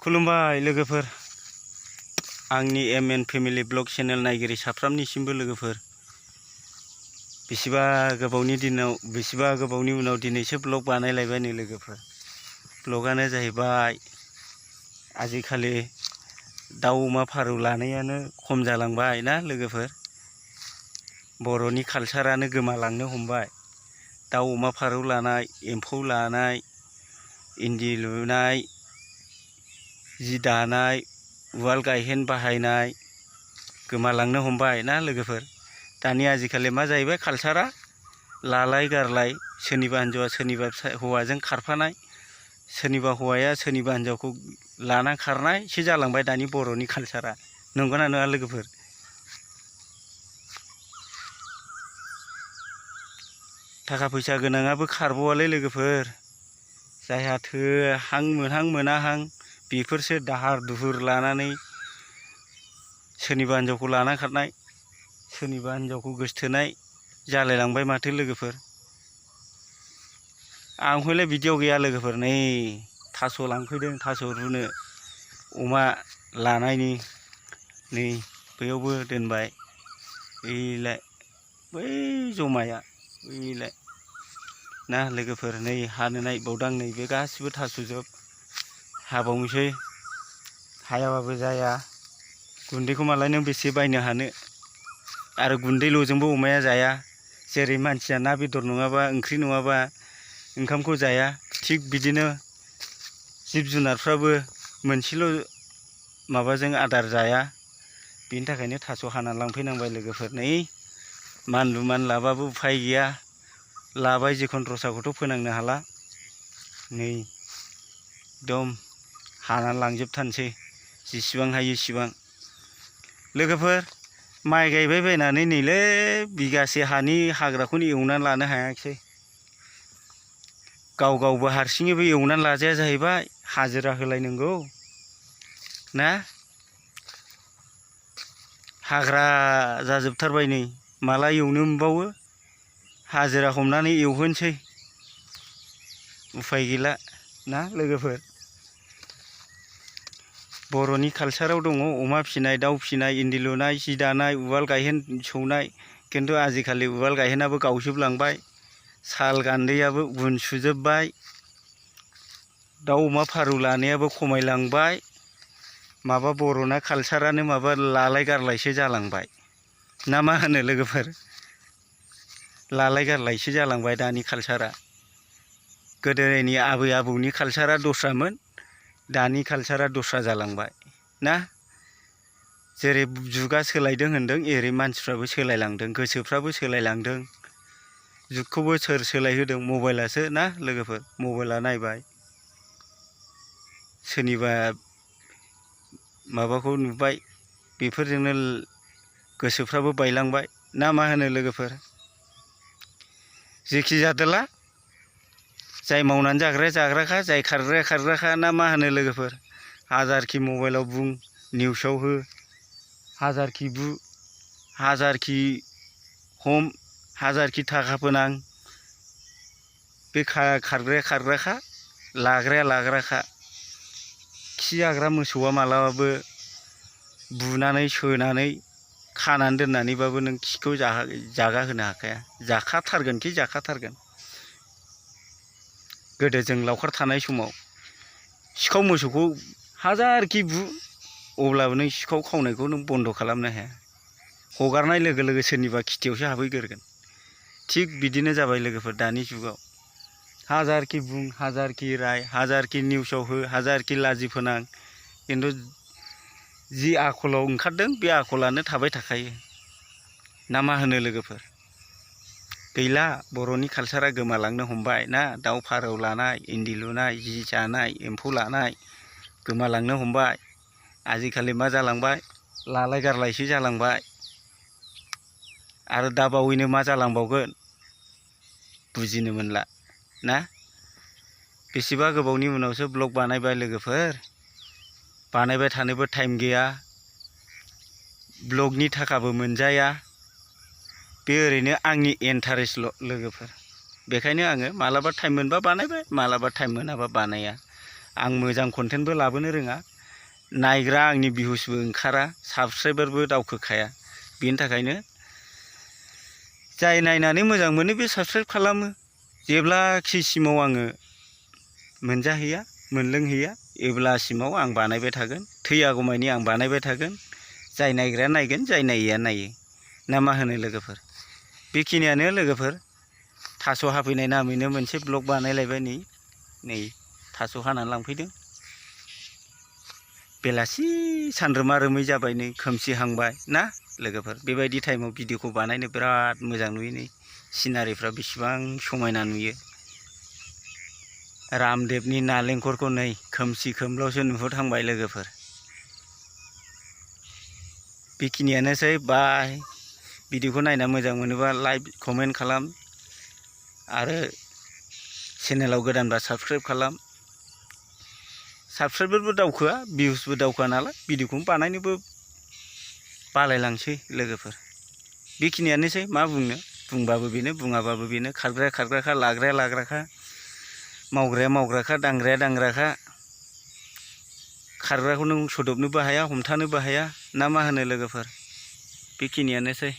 खुलुमबाय लोगोफोर, आंनि एमएन फेमिलि ब्लग चेनेल नायगिरि साफ्रामनिसिमबो लोगोफोर, बेसेबा गोबावनि उनाव दिनैसो ब्लग बानायलायबाय नै लोगोफोर। ब्लगानो जाहैबाय आजिखालि दाउ अमा फारौ लानायानो खम जालांबाय ना लोगोफोर। बर'नि कालचारानो गोमालांनो हमबाय। दाउ अमा फारौ लानाय, एम्फौ लानाय, इन्दि लुनाय, जि दानाय, उवाल गायहेन बाहायनाय गोमालांनो हमबाय ना लोगोफोर। दानि आजिखालि मा जाहैबाय कालचारा, लालाय गारलाय, सोरनिबा हिन्जावा सोरनिबा हौवाजों खारफानाय, सोरनिबा हौवाया सोरनिबा हिन्जावखौ लाना खारनायसो जालांबाय दानि बर'नि कालचारा। नंगौना नङा लोगोफोर? थाखा फैसा गोनाङाबो खारबावालै लोगोफोर, जायहा हां मोनहां मोनाहां बेफोरसो दाहार दुहुर लानानै सोरनिबा हिन्जावखौ लाना खारनाय, सोरनिबा हिन्जावखौ गोसथोनाय जालायलांबाय माथो लोगोफोर। आं हयले बिदियाव गैया लोगोफोर। नै थास' लांफैदों, थास' रुनो अमा लानायनि। नै बैयावबो दोनबाय, बैलाय बै जमाया बैलाय ना लोगोफोर। नै हानो नायबावदां, नै बे गासिबो थास'जोब। हाबावनोसै, हायाबाबो जाया। गुन्दैखौ मालाय नों बेसे बायनो हानो, आरो गुन्दैल'जोंबो अमाया जाया। जेरै मानसिया ना बेदर नङाबा, ओंख्रि नङाबा ओंखामखौ जाया, थिग बिदिनो जिब जुनारफ्राबो मोनसेल' माबाजों आदार जाया। बेनि थाखायनो थास' हाना लांफैनांबाय लोगोफोर। नै मानलु मानलाबाबो उफाय गैया, लाबाय जिखुन रसाखौथ' फोनांनो हाला। नै एकदम हानानै लांजोबथारनोसै, जेसेबां हायो इसिबां। लोगोफोर, माइ गायबाय बायनानै नैलै बिगासे हानि हाग्राखौनो एवनानै लानो हायाखिसै। गाव गावबो हारसिङैबो एवनानै लाजाया जाहैबाय, हाजिरा होलायनांगौ ना। हाग्रा जाजोबथारबाय, नै माला एवनो मोनबावो, हाजिरा हमनानै एवहोनोसै, उफाय गैला ना लोगोफोर। बर'नि कालचाराव दङ अमा फिसिनाय, दाउ फिसिनाय, इन्दि लुनाय, जि दानाय, उवाल गायहेन सौनाय। खिन्थु आजिखालि उवाल गायहेनाबो गावजोबलांबाय, साल गान्दैयाबो गुन सुजोब्बाय, दाउ अमा फारौ लानायाबो खमायलांबाय। माबा बर'ना कालचारानो माबा लालाय गारलायसो जालांबाय ना मा होनो लोगोफोर? लालाय गारलायसो जालांबाय दानि कालचारा। गोदोनि आबै आबौनि कालचारा दस्रामोन, दानि कालचारा दस्रा जालांबाय ना। जेरै जुगा सोलायदों होनदों, एरै मानसिफ्राबो सोलायलांदों, गोसोफ्राबो सोलायलांदों। जुगखौबो सोर सोलायहोदों? मबाइलासो ना लोगोफोर। मबाइला नायबाय, सोरनिबा माबाखौ नुबाय, बेफोरजोंनो गोसोफ्राबो बायलांबाय ना मा होनो लोगोफोर? जेखि जादोला, जाय मावनानै जाग्राया जाग्राखा, जाय खारग्राया खारग्राखा ना मा होनो लोगोफोर? हाजारखि मबाइलाव बुं, निउसाव हो, हाजारखि बु, हाजारखि हम, हाजारखि थाखा फोनां, बे खारग्राया खारग्राखा, लाग्राया लाग्राखा। खि जाग्रा मोसौआ मालाबाबो बुनानै सोनानै खानानै दोननानैबाबो नों खिखौ जागा होनो हाखाया, जाखाथारगोनखि जाखाथारगोन। गोदो जों लावखार थानाय समाव सिखाव मोसौखौ हाजारखि बु, अब्लाबो नों सिखाव खावनायखौ नों बन्द' खालामनो हाया। हगारनाय लोगो लोगो सोरनिबा खिथेयावसो हाबहैग्रोगोन। थिग बिदिनो जाबाय लोगोफोर दानि जुगाव। हाजारखि बुं, हाजारखि राय, हाजारखि निउसाव हो, हाजारखि लाजि फोनां, खिन्थु जि आखलाव ओंखारदों बे आखलानो थाबाय थाखायो ना मा होनो लोगोफोर? गैला, बर'नि कालचारा गोमालांनो हमबाय ना। दाउ फारौ लानाय, इन्दि लुनाय, जि जानाय, एम्फौ लानाय गोमालांनो हमबाय। आजिखालि मा जालांबाय, लालाय गारलायसो जालांबाय। आरो दाबावैनो मा जालांबावगोन बुजिनो मोनला ना। बेसेबा गोबावनि उनावसो ब्लग बानायबाय लोगोफोर, बानायबाय थानोबो टाइम गैया, ब्लगनि थाखाबो मोनजाया। बे ओरैनो आंनि इन्टारेस्टल' लोगोफोर। बेखायनो आङो मालाबा टाइम मोनबा बानायबाय, मालाबा टाइम मोनाबा बानाया। आं मोजां कन्टेन्टबो लाबोनो रोङा, नायग्रा आंनि भिउसबो ओंखारा साबसक्राइबारबो दावखोखाया। बेनि थाखायनो जाय नायनानै मोजां मोनो बे साबसक्राइब खालामो। जेब्लाखिसिमाव आङो मोनजाहैया मोनलोंहैया अब्लासिमाव आं बानायबाय थागोन। थैयागौमानि आं बानायबाय थागोन। जाय नायग्राया नायगोन, जाय नायैया नायो। ना मा होनो लोगोफोर? बेखिनियानो लोगोफोर। थास' हाफैनाय नामैनो मोनसे ब्लग बानायलायबाय। नै थास' हानानै लांफैदों। बेलासि सानरोमा रोमै जाबाय, नै खोमसिहांबाय ना लोगोफोर। बेबायदि टाइमाव भिडिअखौ बानायनो बिराद मोजां नुयो। नै सिनारिफ्रा बेसेबां समायना नुयो। रामदेबनि नालेंखरखौ नै खोमसि खोमलावसो नुहुरहांबाय लोगोफोर। बेखिनियानोसै। बाय। भिडिअखौ नायना मोजां मोनोबा लाइक कमेन्ट खालाम आरो चेनेलाव गोदानबा साबस्क्राइब खालाम। साबस्क्राइबारबो दावखोआ, भिउसबो दावखोआ नालाय भिडिअखौनो बानायनोबो बालायलांसै लोगोफोर। बेखिनियानोसै। मा बुंनो, बुंबाबो बेनो बुङाबाबो बेनो। खारग्राया खारग्राखा, लाग्राया लाग्राखा, मावग्राया मावग्राखा, दांग्राया दांग्राखा। खारग्राखौ नों सदबनोबो हाया, हमथानोबो हाया। ना मा होनो लोगोफोर? बेखिनियानोसै।